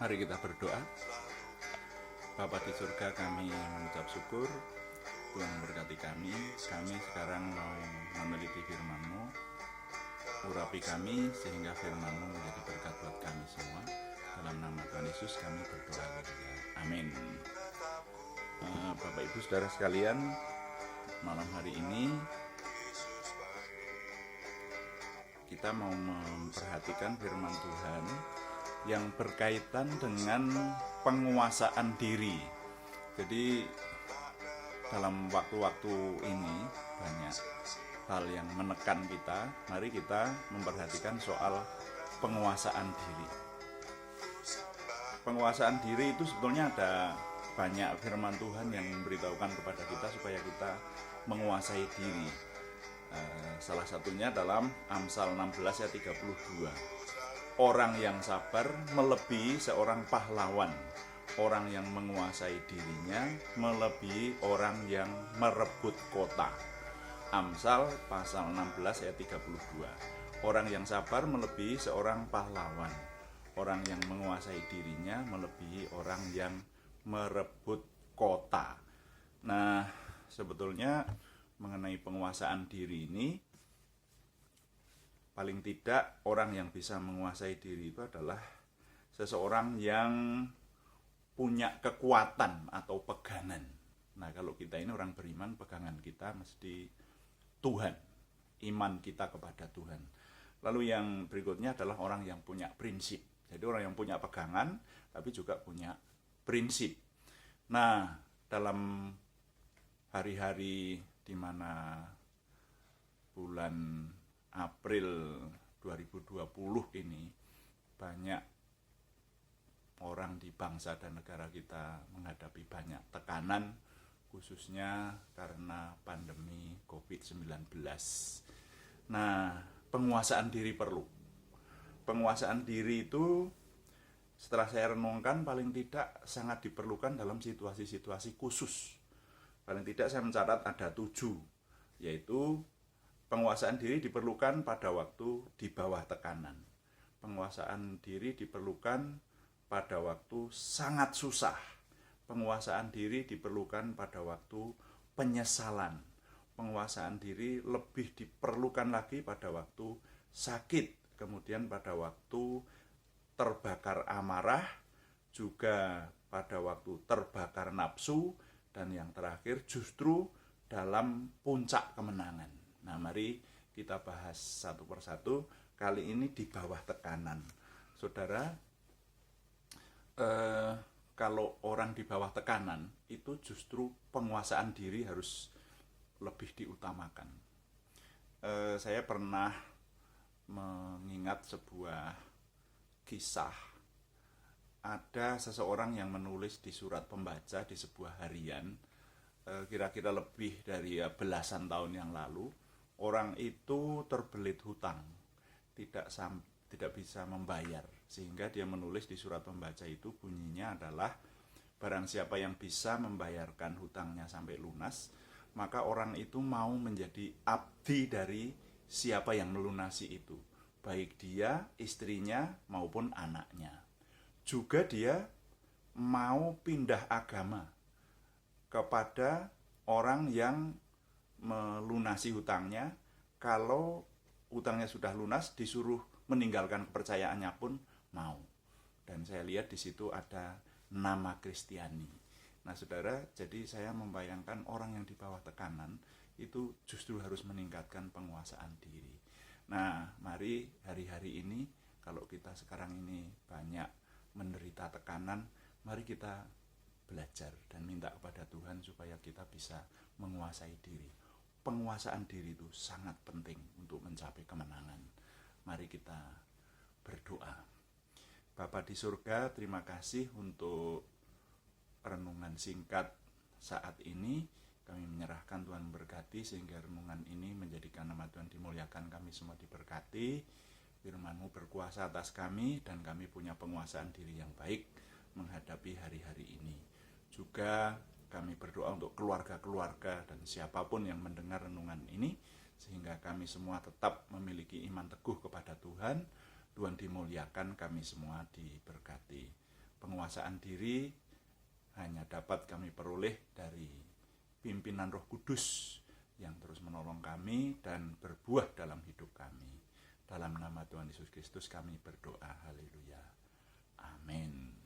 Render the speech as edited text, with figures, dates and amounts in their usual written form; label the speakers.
Speaker 1: Mari kita berdoa. Bapa di surga, kami mengucap syukur Tuhan memberkati kami. Kami sekarang mau meneliti firman-Mu. Urapi kami sehingga firman-Mu menjadi berkat buat kami semua. Dalam nama Tuhan Yesus kami berdoa. Amin. Bapak Ibu Saudara sekalian, malam hari ini kita mau memperhatikan firman Tuhan yang berkaitan dengan penguasaan diri. Jadi dalam waktu-waktu ini banyak hal yang menekan kita. Mari kita memperhatikan soal penguasaan diri. Penguasaan diri itu sebetulnya ada banyak firman Tuhan yang memberitahukan kepada kita supaya kita menguasai diri. Salah satunya dalam Amsal 16 ayat 32. Orang yang sabar melebihi seorang pahlawan. Orang yang menguasai dirinya melebihi orang yang merebut kota. Amsal pasal 16 ayat 32. Orang yang sabar melebihi seorang pahlawan. Orang yang menguasai dirinya melebihi orang yang merebut kota. Nah, sebetulnya mengenai penguasaan diri ini, paling tidak orang yang bisa menguasai diri itu adalah seseorang yang punya kekuatan atau pegangan. Nah, kalau kita ini orang beriman, pegangan kita mesti Tuhan, iman kita kepada Tuhan. Lalu yang berikutnya adalah orang yang punya prinsip. Jadi orang yang punya pegangan tapi juga punya prinsip. Nah, dalam hari-hari di mana bulan April 2020 ini banyak orang di bangsa dan negara kita menghadapi banyak tekanan, khususnya karena pandemi COVID-19. Nah, penguasaan diri perlu. Penguasaan diri itu setelah saya renungkan paling tidak sangat diperlukan dalam situasi-situasi khusus. Paling tidak saya mencatat ada 7, yaitu penguasaan diri diperlukan pada waktu di bawah tekanan. Penguasaan diri diperlukan pada waktu sangat susah. Penguasaan diri diperlukan pada waktu penyesalan. Penguasaan diri lebih diperlukan lagi pada waktu sakit. Kemudian pada waktu terbakar amarah, juga pada waktu terbakar nafsu, dan yang terakhir justru dalam puncak kemenangan. Nah, mari kita bahas satu persatu. Kali ini di bawah tekanan. Saudara, kalau orang di bawah tekanan itu justru penguasaan diri harus lebih diutamakan. Saya pernah mengingat sebuah kisah. Ada seseorang yang menulis di surat pembaca di sebuah harian, kira-kira lebih dari belasan tahun yang lalu. Orang itu terbelit hutang, tidak bisa membayar, sehingga dia menulis di surat pembaca itu, bunyinya adalah, barang siapa yang bisa membayarkan hutangnya sampai lunas, maka orang itu mau menjadi abdi dari siapa yang melunasi itu, baik dia, istrinya maupun anaknya. Juga dia mau pindah agama kepada orang yang melunasi hutangnya. Kalau hutangnya sudah lunas, disuruh meninggalkan kepercayaannya pun mau. Dan saya lihat di situ ada nama Kristiani. Nah, saudara, jadi saya membayangkan orang yang di bawah tekanan itu justru harus meningkatkan penguasaan diri. Nah, mari hari-hari ini, kalau kita sekarang ini banyak menderita tekanan, mari kita belajar dan minta kepada Tuhan supaya kita bisa menguasai diri. Penguasaan diri itu sangat penting untuk mencapai kemenangan. Mari kita berdoa. Bapa di surga, terima kasih untuk renungan singkat saat ini. Kami menyerahkan, Tuhan berkati sehingga renungan ini menjadikan nama Tuhan dimuliakan, kami semua diberkati. Firman-Mu berkuasa atas kami dan kami punya penguasaan diri yang baik menghadapi hari-hari ini. Juga kami berdoa untuk keluarga-keluarga dan siapapun yang mendengar renungan ini, sehingga kami semua tetap memiliki iman teguh kepada Tuhan. Tuhan dimuliakan, kami semua diberkati. penguasaan diri hanya dapat kami peroleh dari pimpinan Roh Kudus yang terus menolong kami dan berbuah dalam hidup kami. Dalam nama Tuhan Yesus Kristus kami berdoa. Haleluya. Amin.